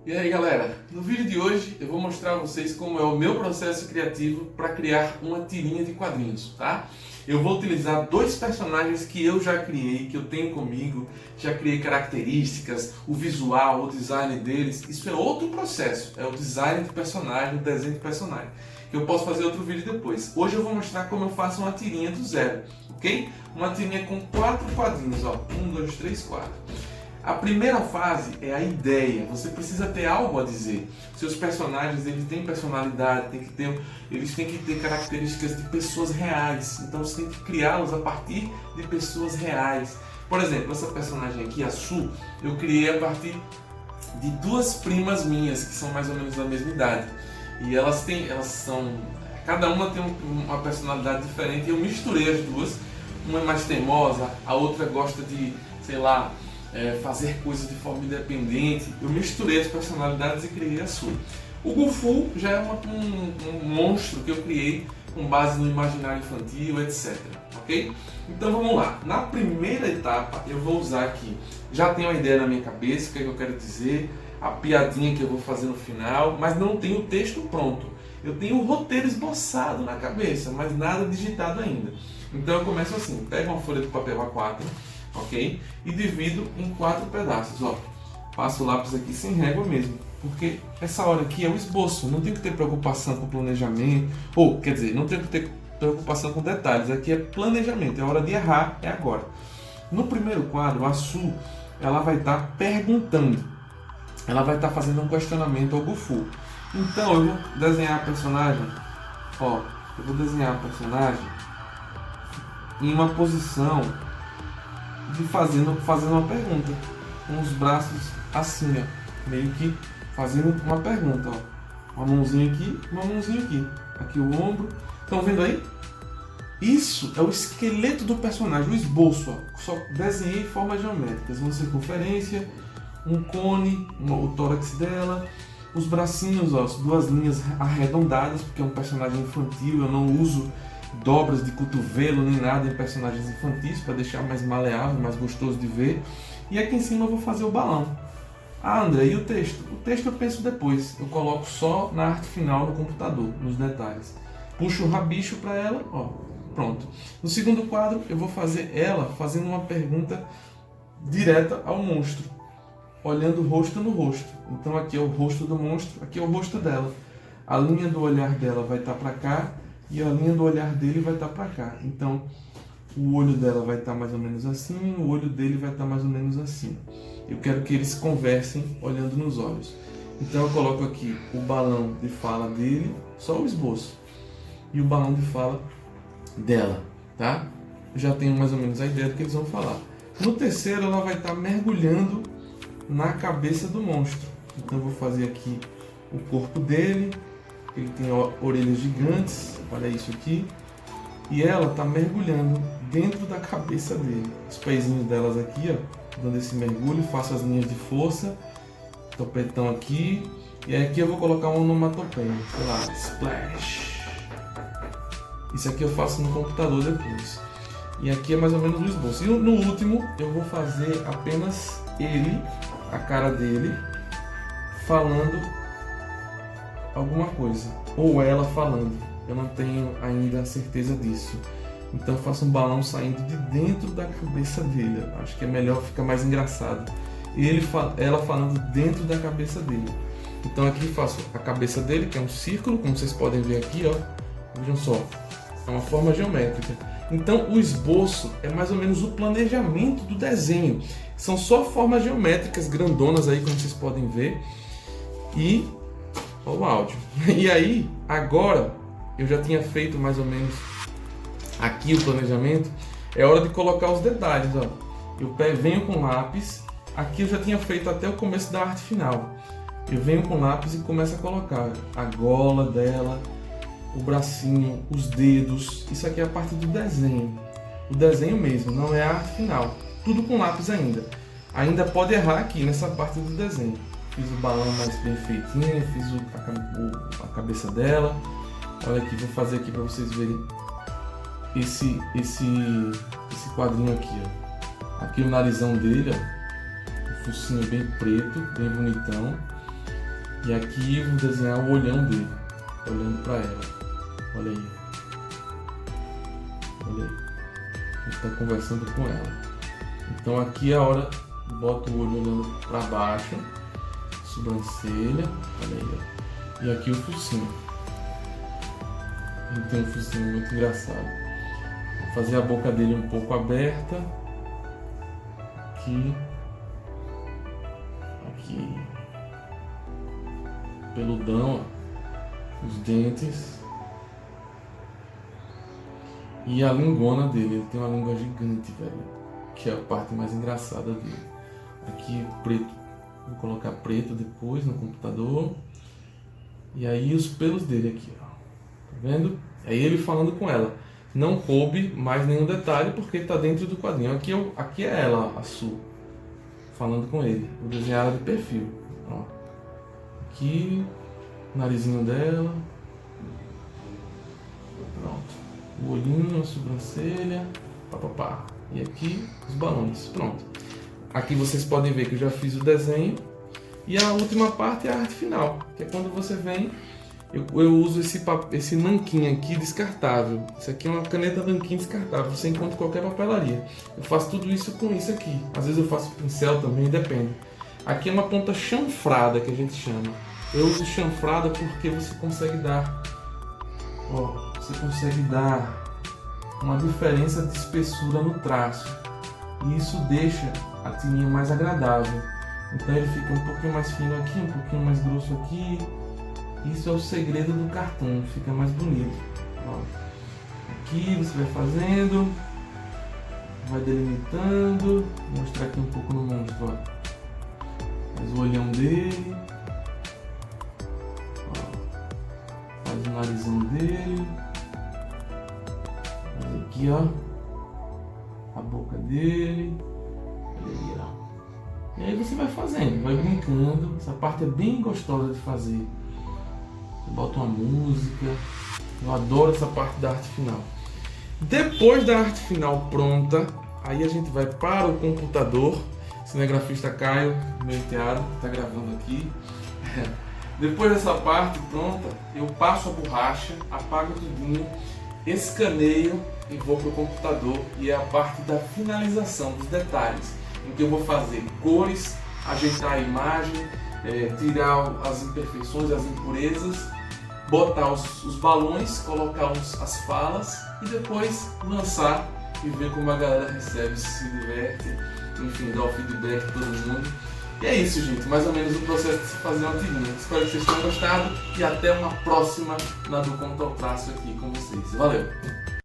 E aí galera, no vídeo de hoje eu vou mostrar a vocês como é o meu processo criativo para criar uma tirinha de quadrinhos, tá? Eu vou utilizar dois personagens que eu já criei, que eu tenho comigo, já criei características, o visual, o design deles. Isso é outro processo, é o design de personagem, o desenho de personagem, que eu posso fazer outro vídeo depois. Hoje eu vou mostrar como eu faço uma tirinha do zero, ok? Uma tirinha com 4 quadrinhos, ó, 1, 2, 3, 4. A primeira fase é a ideia. Você precisa ter algo a dizer. Seus personagens, eles têm personalidade, eles têm que ter características de pessoas reais. Então você tem que criá-los a partir de pessoas reais. Por exemplo, essa personagem aqui, a Su, eu criei a partir de duas primas minhas, que são mais ou menos da mesma idade. E cada uma tem uma personalidade diferente e eu misturei as duas. Uma é mais teimosa, a outra gosta de, sei lá, fazer coisas de forma independente. Eu misturei as personalidades e criei a sua. O Gufu já é um monstro que eu criei com base no imaginário infantil, etc. Ok? Então vamos lá. Na primeira etapa eu vou usar aqui, já tenho uma ideia na minha cabeça, o que é que eu quero dizer, a piadinha que eu vou fazer no final, mas não tenho o texto pronto. Eu tenho o roteiro esboçado na cabeça, mas nada digitado ainda. Então eu começo assim, pego uma folha de papel A4, ok? E divido em 4 pedaços, ó. Passo o lápis aqui sem régua mesmo, porque essa hora aqui é o esboço, não tenho que ter preocupação com planejamento, ou quer dizer, não tenho que ter preocupação com detalhes, aqui é planejamento, é hora de errar, é agora. No primeiro quadro, a Su, ela vai estar perguntando, ela vai estar fazendo um questionamento ao Gufu. Então eu vou desenhar a personagem, ó, eu vou desenhar a personagem em uma posição de fazendo uma pergunta, com os braços assim, ó, meio que fazendo uma pergunta, ó. Uma mãozinha aqui, uma mãozinha aqui. Aqui o ombro. Estão vendo aí? Isso é o esqueleto do personagem, o esboço, ó. Só desenhei formas geométricas, uma circunferência, um cone, o tórax dela, os bracinhos, ó, as duas linhas arredondadas, porque é um personagem infantil, eu não uso dobras de cotovelo nem nada em personagens infantis para deixar mais maleável, mais gostoso de ver. E aqui em cima eu vou fazer o balão. Ah, André, e o texto? O texto eu penso depois, eu coloco só na arte final no computador, nos detalhes. Puxo o rabicho para ela, ó, pronto. No segundo quadro eu vou fazer ela fazendo uma pergunta direta ao monstro, olhando rosto no rosto. Então aqui é o rosto do monstro, aqui é o rosto dela. A linha do olhar dela vai estar para cá e a linha do olhar dele vai estar para cá. Então o olho dela vai estar mais ou menos assim, o olho dele vai estar mais ou menos assim. Eu quero que eles conversem olhando nos olhos. Então eu coloco aqui o balão de fala dele, só o esboço, e o balão de fala dela, tá? Eu já tenho mais ou menos a ideia do que eles vão falar. No terceiro ela vai estar mergulhando na cabeça do monstro. Então eu vou fazer aqui o corpo dele, ele tem orelhas gigantes, olha isso aqui, e ela está mergulhando dentro da cabeça dele. Os pezinhos delas aqui, ó, dando esse mergulho, faço as linhas de força, topetão aqui, e aqui eu vou colocar uma onomatopeia, sei lá, splash. Isso aqui eu faço no computador depois. E aqui é mais ou menos o esboço. E no último eu vou fazer apenas ele, a cara dele, falando alguma coisa, ou ela falando, eu não tenho ainda certeza disso. Então eu faço um balão saindo de dentro da cabeça dele, acho que é melhor, fica mais engraçado. Ela falando dentro da cabeça dele. Então aqui faço a cabeça dele, que é um círculo, como vocês podem ver aqui, ó. Vejam só, é uma forma geométrica. Então o esboço é mais ou menos o planejamento do desenho. São só formas geométricas grandonas aí, como vocês podem ver. E o áudio. E aí, agora, eu já tinha feito mais ou menos aqui o planejamento. É hora de colocar os detalhes, ó. Eu venho com lápis. Aqui eu já tinha feito até o começo da arte final. Eu venho com lápis e começo a colocar a gola dela, o bracinho, os dedos. Isso aqui é a parte do desenho. O desenho mesmo, não é a arte final. Tudo com lápis ainda. Ainda pode errar aqui nessa parte do desenho. Fiz o balão mais bem feitinho, fiz a cabeça dela. Olha aqui, vou fazer aqui para vocês verem esse quadrinho aqui, ó. Aqui o narizão dele, ó. O focinho bem preto, bem bonitão. E aqui eu vou desenhar o olhão dele, olhando para ela. Olha aí. Olha aí. A gente está conversando com ela. Então aqui é a hora, bota o olho olhando para baixo, sobrancelha, olha aí, ó. E aqui o focinho. Ele tem um focinho muito engraçado. Vou fazer a boca dele um pouco aberta. Aqui. Aqui. Peludão, ó. Os dentes. E a lingona dele, ele tem uma língua gigante, velho. Que é a parte mais engraçada dele. Aqui preto, vou colocar preto depois no computador. E aí os pelos dele aqui, ó. Tá vendo? Aí ele falando com ela. Não coube mais nenhum detalhe porque está dentro do quadrinho. Aqui é ela, a Su, falando com ele. Vou desenhar ela de perfil. Ó. Aqui, o narizinho dela. Pronto. O olhinho, a sobrancelha. Pá. E aqui os balões. Pronto. Aqui vocês podem ver que eu já fiz o desenho. E a última parte é a arte final, que é quando você vem. Eu uso esse nanquim aqui descartável. Isso aqui é uma caneta nanquim descartável. Você encontra em qualquer papelaria. Eu faço tudo isso com isso aqui. Às vezes eu faço pincel também, depende. Aqui é uma ponta chanfrada que a gente chama. Eu uso chanfrada porque você consegue dar, ó, você consegue dar uma diferença de espessura no traço. E isso deixa a tirinha mais agradável. Então ele fica um pouquinho mais fino aqui, um pouquinho mais grosso aqui. Isso é o segredo do cartão, fica mais bonito. Ó. Aqui você vai fazendo, vai delimitando. Vou mostrar aqui um pouco no monstro, ó. Faz o olhão dele. Ó. Faz o narizão dele. Faz aqui, ó. A boca dele. Olha aí, ó. E aí você vai fazendo, vai brincando. Essa parte é bem gostosa de fazer. Você bota uma música. Eu adoro essa parte da arte final. Depois da arte final pronta, aí a gente vai para o computador. Cinegrafista Caio, meu enteado, está gravando aqui. Depois dessa parte pronta, eu passo a borracha, apago tudinho, escaneio e vou para o computador. E é a parte da finalização, dos detalhes, em que eu vou fazer cores, ajeitar a imagem, tirar as imperfeições, as impurezas, botar os balões, colocar as falas e depois lançar e ver como a galera recebe, se diverte, enfim, dar o feedback a todo mundo. E é isso, gente, mais ou menos o processo de se fazer uma tirinha. Espero que vocês tenham gostado e até uma próxima na do Conta ao Traço aqui com vocês. Valeu!